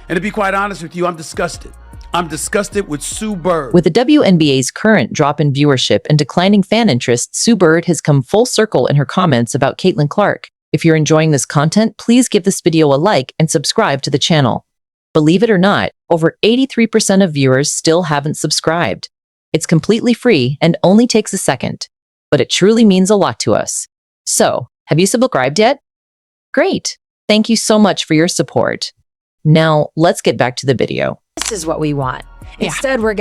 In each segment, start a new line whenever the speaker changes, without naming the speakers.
And to be quite honest with you, I'm disgusted. I'm disgusted with Sue Bird.
With the WNBA's current drop in viewership and declining fan interest, Sue Bird has come full circle in her comments about Caitlin Clark. If you're enjoying this content, please give this video a like and subscribe to the channel. Believe it or not, over 83% of viewers still haven't subscribed. It's completely free and only takes a second, but it truly means a lot to us. So, have you subscribed yet? Great! Thank you so much for your support. Now, let's get back to the video.
This is what we want. Instead, we're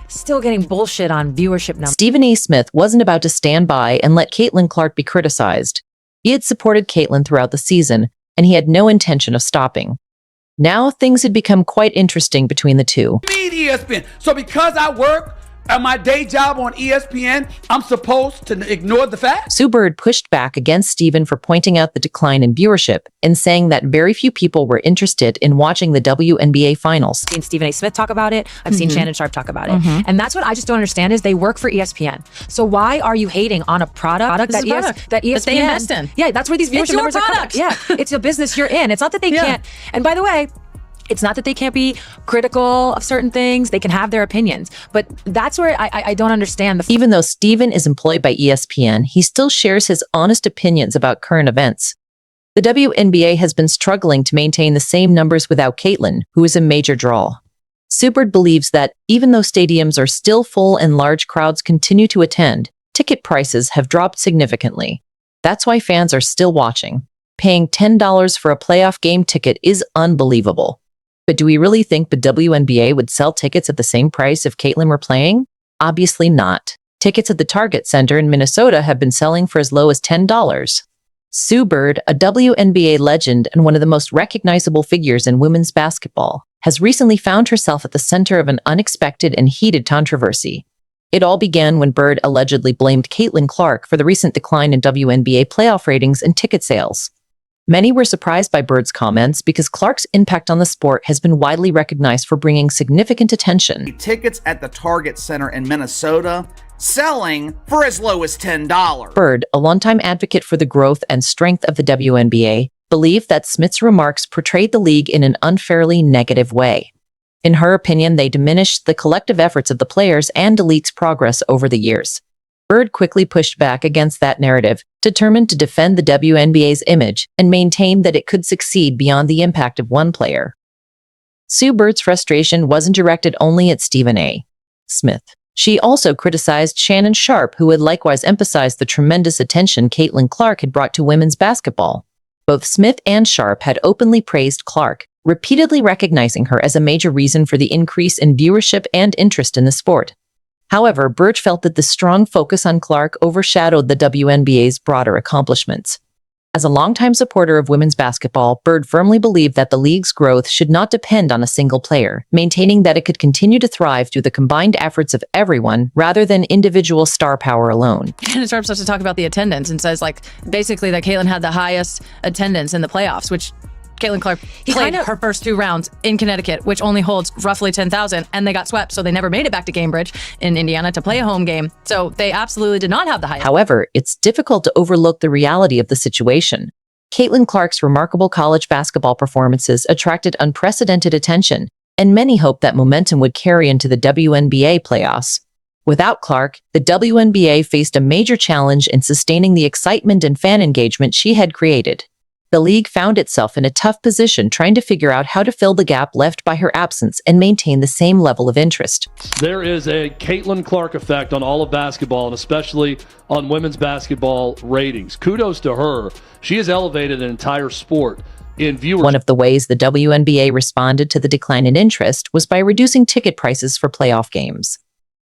still getting bullshit on viewership numbers.
Stephen A. Smith wasn't about to stand by and let Caitlin Clark be criticized. He had supported Caitlin throughout the season, and he had no intention of stopping. Now, things had become quite interesting between the two.
ESPN. So because I work at my day job on ESPN, I'm supposed to ignore the fact?
Sue Bird pushed back against Stephen for pointing out the decline in viewership and saying that very few people were interested in watching the WNBA finals.
I've seen Stephen A. Smith talk about it. I've seen Shannon Sharpe talk about it. And that's what I just don't understand is they work for ESPN. So why are you hating on a product that ESPN
that they invest in?
Yeah, that's where these viewership numbers are coming. Yeah, it's a business you're in. It's not that they can't. And by the way, it's not that they can't be critical of certain things. They can have their opinions. But that's where I don't understand.
Even though Stephen is employed by ESPN, he still shares his honest opinions about current events. The WNBA has been struggling to maintain the same numbers without Caitlin, who is a major draw. Sue Bird believes that even though stadiums are still full and large crowds continue to attend, ticket prices have dropped significantly. That's why fans are still watching. Paying $10 for a playoff game ticket is unbelievable. But do we really think the WNBA would sell tickets at the same price if Caitlin were playing? Obviously not. Tickets at the Target Center in Minnesota have been selling for as low as $10. Sue Bird, a WNBA legend and one of the most recognizable figures in women's basketball, has recently found herself at the center of an unexpected and heated controversy. It all began when Bird allegedly blamed Caitlin Clark for the recent decline in WNBA playoff ratings and ticket sales. Many were surprised by Bird's comments because Clark's impact on the sport has been widely recognized for bringing significant attention.
Tickets at the Target Center in Minnesota selling for as low as $10.
Bird, a longtime advocate for the growth and strength of the WNBA, believed that Smith's remarks portrayed the league in an unfairly negative way. In her opinion, they diminished the collective efforts of the players and the league's progress over the years. Bird quickly pushed back against that narrative, determined to defend the WNBA's image and maintain that it could succeed beyond the impact of one player. Sue Bird's frustration wasn't directed only at Stephen A. Smith. She also criticized Shannon Sharpe, who had likewise emphasized the tremendous attention Caitlin Clark had brought to women's basketball. Both Smith and Sharpe had openly praised Clark, repeatedly recognizing her as a major reason for the increase in viewership and interest in the sport. However, Bird felt that the strong focus on Clark overshadowed the WNBA's broader accomplishments. As a longtime supporter of women's basketball, Bird firmly believed that the league's growth should not depend on a single player, maintaining that it could continue to thrive through the combined efforts of everyone rather than individual star power alone.
And Sharpe starts to talk about the attendance and says, basically that Caitlin had the highest attendance in the playoffs, which Caitlin Clark played her first 2 rounds in Connecticut, which only holds roughly 10,000, and they got swept, so they never made it back to Cambridge in Indiana to play a home game. So they absolutely did not have the highest.
However, it's difficult to overlook the reality of the situation. Caitlin Clark's remarkable college basketball performances attracted unprecedented attention, and many hoped that momentum would carry into the WNBA playoffs. Without Clark, the WNBA faced a major challenge in sustaining the excitement and fan engagement she had created. The league found itself in a tough position trying to figure out how to fill the gap left by her absence and maintain the same level of interest.
There is a Caitlin Clark effect on all of basketball, and especially on women's basketball ratings. Kudos to her. She has elevated an entire sport in viewers.
One of the ways the WNBA responded to the decline in interest was by reducing ticket prices for playoff games.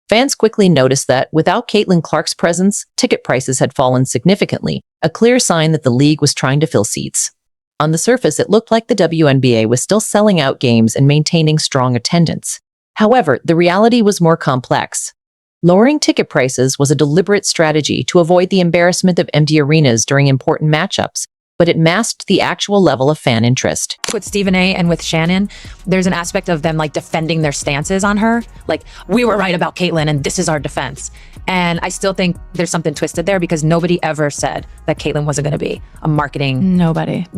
Fans quickly noticed that, without Caitlin Clark's presence, ticket prices had fallen significantly, a clear sign that the league was trying to fill seats. On the surface, it looked like the WNBA was still selling out games and maintaining strong attendance. However, the reality was more complex. Lowering ticket prices was a deliberate strategy to avoid the embarrassment of empty arenas during important matchups, but it masked the actual level of fan interest.
With Stephen A. and with Shannon, there's an aspect of them defending their stances on her. We were right about Caitlin and this is our defense. And I still think there's something twisted there because nobody ever said that Caitlin wasn't going to be a marketing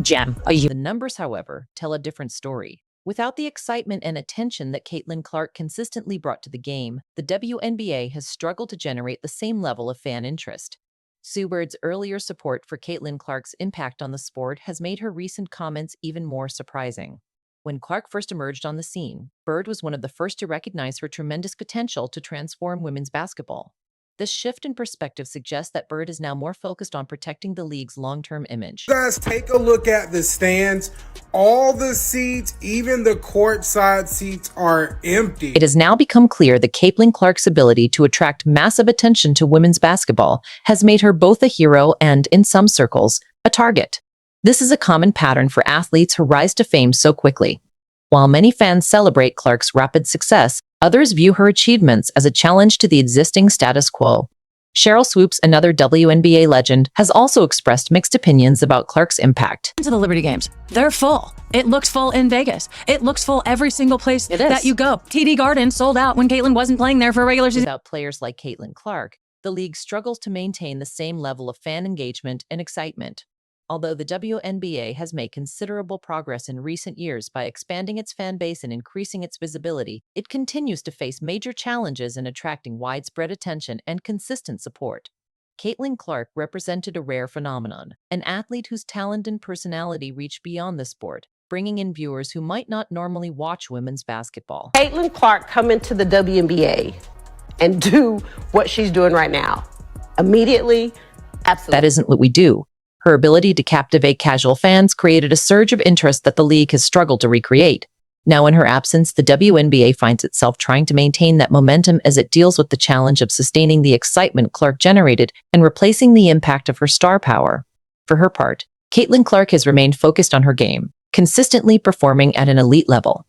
gem.
The numbers, however, tell a different story. Without the excitement and attention that Caitlin Clark consistently brought to the game, the WNBA has struggled to generate the same level of fan interest. Sue Bird's earlier support for Caitlin Clark's impact on the sport has made her recent comments even more surprising. When Clark first emerged on the scene, Bird was one of the first to recognize her tremendous potential to transform women's basketball. This shift in perspective suggests that Bird is now more focused on protecting the league's long-term image.
Guys, take a look at the stands. All the seats, even the courtside seats, are empty.
It has now become clear that Caitlin Clark's ability to attract massive attention to women's basketball has made her both a hero and, in some circles, a target. This is a common pattern for athletes who rise to fame so quickly. While many fans celebrate Clark's rapid success, others view her achievements as a challenge to the existing status quo. Cheryl Swoops, another WNBA legend, has also expressed mixed opinions about Clark's impact.
To the Liberty Games, they're full. It looks full in Vegas. It looks full every single place that you go. TD Garden sold out when Caitlin wasn't playing there for a regular season.
Without players like Caitlin Clark, the league struggles to maintain the same level of fan engagement and excitement. Although the WNBA has made considerable progress in recent years by expanding its fan base and increasing its visibility, it continues to face major challenges in attracting widespread attention and consistent support. Caitlin Clark represented a rare phenomenon, an athlete whose talent and personality reached beyond the sport, bringing in viewers who might not normally watch women's basketball.
Caitlin Clark come into the WNBA and do what she's doing right now. Immediately, absolutely.
That isn't what we do. Her ability to captivate casual fans created a surge of interest that the league has struggled to recreate. Now, in her absence, the WNBA finds itself trying to maintain that momentum as it deals with the challenge of sustaining the excitement Clark generated and replacing the impact of her star power. For her part, Caitlin Clark has remained focused on her game, consistently performing at an elite level.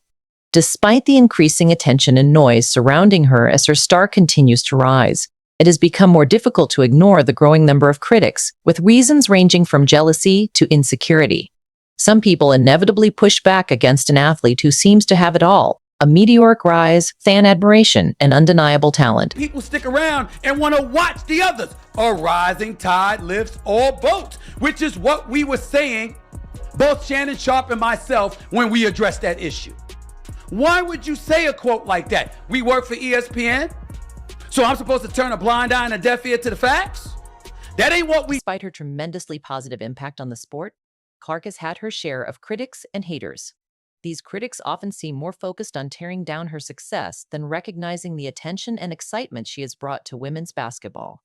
Despite the increasing attention and noise surrounding her as her star continues to rise, it has become more difficult to ignore the growing number of critics, with reasons ranging from jealousy to insecurity. Some people inevitably push back against an athlete who seems to have it all: a meteoric rise, fan admiration, and undeniable talent.
People stick around and want to watch the others. A rising tide lifts all boats, which is what we were saying, both Shannon Sharp and myself, when we addressed that issue. Why would you say a quote like that? We work for ESPN? So I'm supposed to turn a blind eye and a deaf ear to the facts? That ain't what we...
Despite her tremendously positive impact on the sport, Clark has had her share of critics and haters. These critics often seem more focused on tearing down her success than recognizing the attention and excitement she has brought to women's basketball.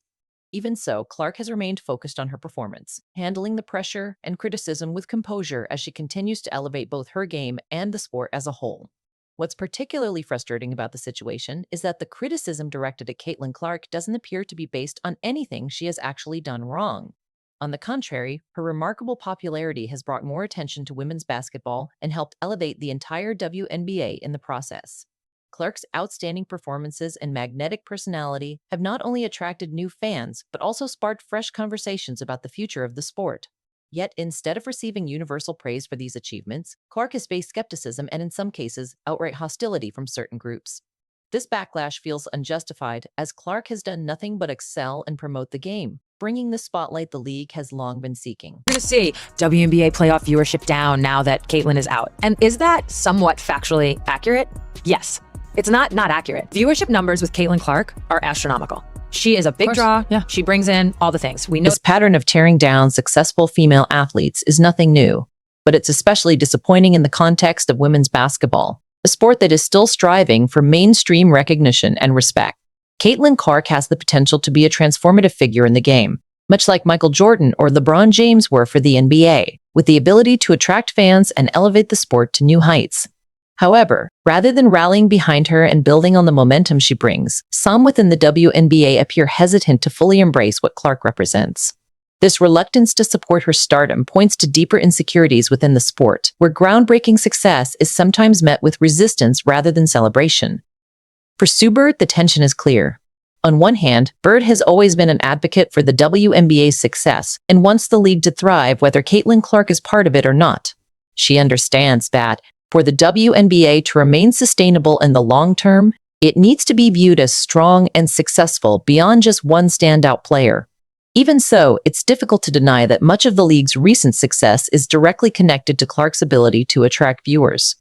Even so, Clark has remained focused on her performance, handling the pressure and criticism with composure as she continues to elevate both her game and the sport as a whole. What's particularly frustrating about the situation is that the criticism directed at Caitlin Clark doesn't appear to be based on anything she has actually done wrong. On the contrary, her remarkable popularity has brought more attention to women's basketball and helped elevate the entire WNBA in the process. Clark's outstanding performances and magnetic personality have not only attracted new fans, but also sparked fresh conversations about the future of the sport. Yet, instead of receiving universal praise for these achievements, Clark has faced skepticism and, in some cases, outright hostility from certain groups. This backlash feels unjustified, as Clark has done nothing but excel and promote the game, bringing the spotlight the league has long been seeking.
We're going to see WNBA playoff viewership down now that Caitlin is out. And is that somewhat factually accurate? Yes. It's not accurate. Viewership numbers with Caitlin Clark are astronomical. She is a big draw. Yeah. She brings in all the things. We know
this pattern of tearing down successful female athletes is nothing new, but it's especially disappointing in the context of women's basketball, a sport that is still striving for mainstream recognition and respect. Caitlin Clark has the potential to be a transformative figure in the game, much like Michael Jordan or LeBron James were for the NBA, with the ability to attract fans and elevate the sport to new heights. However, rather than rallying behind her and building on the momentum she brings, some within the WNBA appear hesitant to fully embrace what Clark represents. This reluctance to support her stardom points to deeper insecurities within the sport, where groundbreaking success is sometimes met with resistance rather than celebration. For Sue Bird, the tension is clear. On one hand, Bird has always been an advocate for the WNBA's success and wants the league to thrive whether Caitlin Clark is part of it or not. She understands that, for the WNBA to remain sustainable in the long term, it needs to be viewed as strong and successful beyond just one standout player. Even so, it's difficult to deny that much of the league's recent success is directly connected to Clark's ability to attract viewers.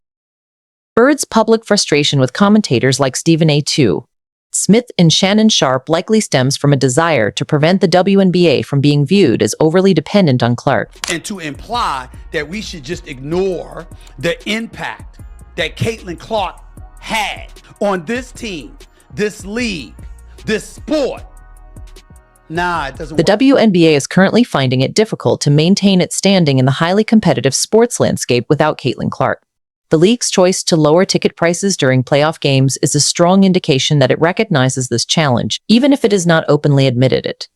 Bird's public frustration with commentators like Stephen A. Tu, Smith, and Shannon Sharpe likely stems from a desire to prevent the WNBA from being viewed as overly dependent on Clark.
And to imply that we should just ignore the impact that Caitlin Clark had on this team, this league, this sport. Nah, it doesn't
The
work.
WNBA is currently finding it difficult to maintain its standing in the highly competitive sports landscape without Caitlin Clark. The league's choice to lower ticket prices during playoff games is a strong indication that it recognizes this challenge, even if it has not openly admitted it.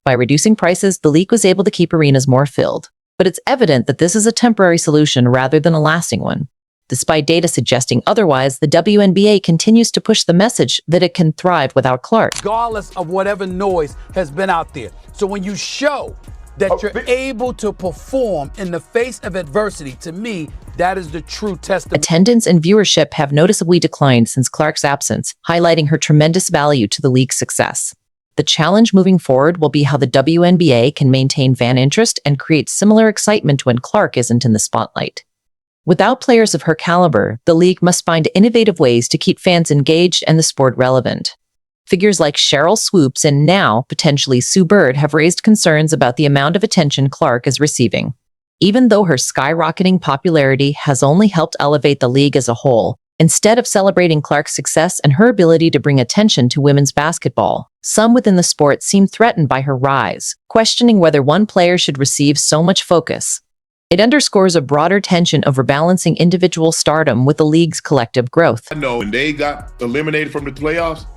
By reducing prices, the league was able to keep arenas more filled. But it's evident that this is a temporary solution rather than a lasting one. Despite data suggesting otherwise, the WNBA continues to push the message that it can thrive without Clark.
Regardless of whatever noise has been out there. So when you show that you're able to perform in the face of adversity, to me, that is the true testament.
Attendance and viewership have noticeably declined since Clark's absence, highlighting her tremendous value to the league's success. The challenge moving forward will be how the WNBA can maintain fan interest and create similar excitement when Clark isn't in the spotlight. Without players of her caliber, the league must find innovative ways to keep fans engaged and the sport relevant. Figures like Cheryl Swoops and now, potentially Sue Bird, have raised concerns about the amount of attention Clark is receiving. Even though her skyrocketing popularity has only helped elevate the league as a whole, instead of celebrating Clark's success and her ability to bring attention to women's basketball, some within the sport seem threatened by her rise, questioning whether one player should receive so much focus. It underscores a broader tension over balancing individual stardom with the league's collective growth.
I know when they got eliminated from the playoffs,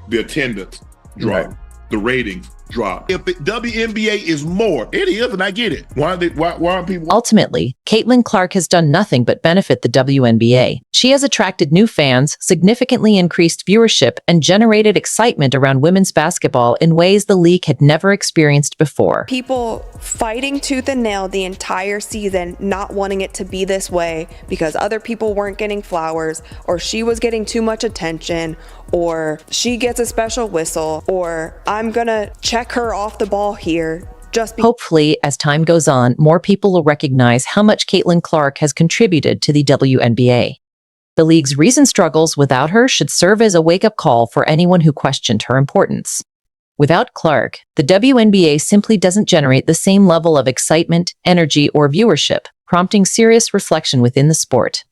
the attendance dropped, the ratings dropped. If the WNBA is more, it is, and I get it. Why aren't people?
Ultimately, Caitlin Clark has done nothing but benefit the WNBA. She has attracted new fans, significantly increased viewership, and generated excitement around women's basketball in ways the league had never experienced before.
People fighting tooth and nail the entire season, not wanting it to be this way because other people weren't getting flowers, or she was getting too much attention, or she gets a special whistle, or I'm gonna check her off the ball here.
Hopefully, as time goes on, more people will recognize how much Caitlin Clark has contributed to the WNBA. The league's recent struggles without her should serve as a wake-up call for anyone who questioned her importance. Without Clark, the WNBA simply doesn't generate the same level of excitement, energy, or viewership, prompting serious reflection within the sport.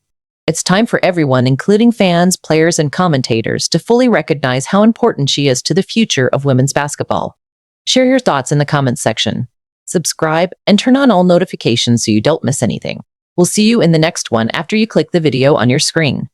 It's time for everyone, including fans, players, and commentators, to fully recognize how important she is to the future of women's basketball. Share your thoughts in the comments section. Subscribe and turn on all notifications so you don't miss anything. We'll see you in the next one after you click the video on your screen.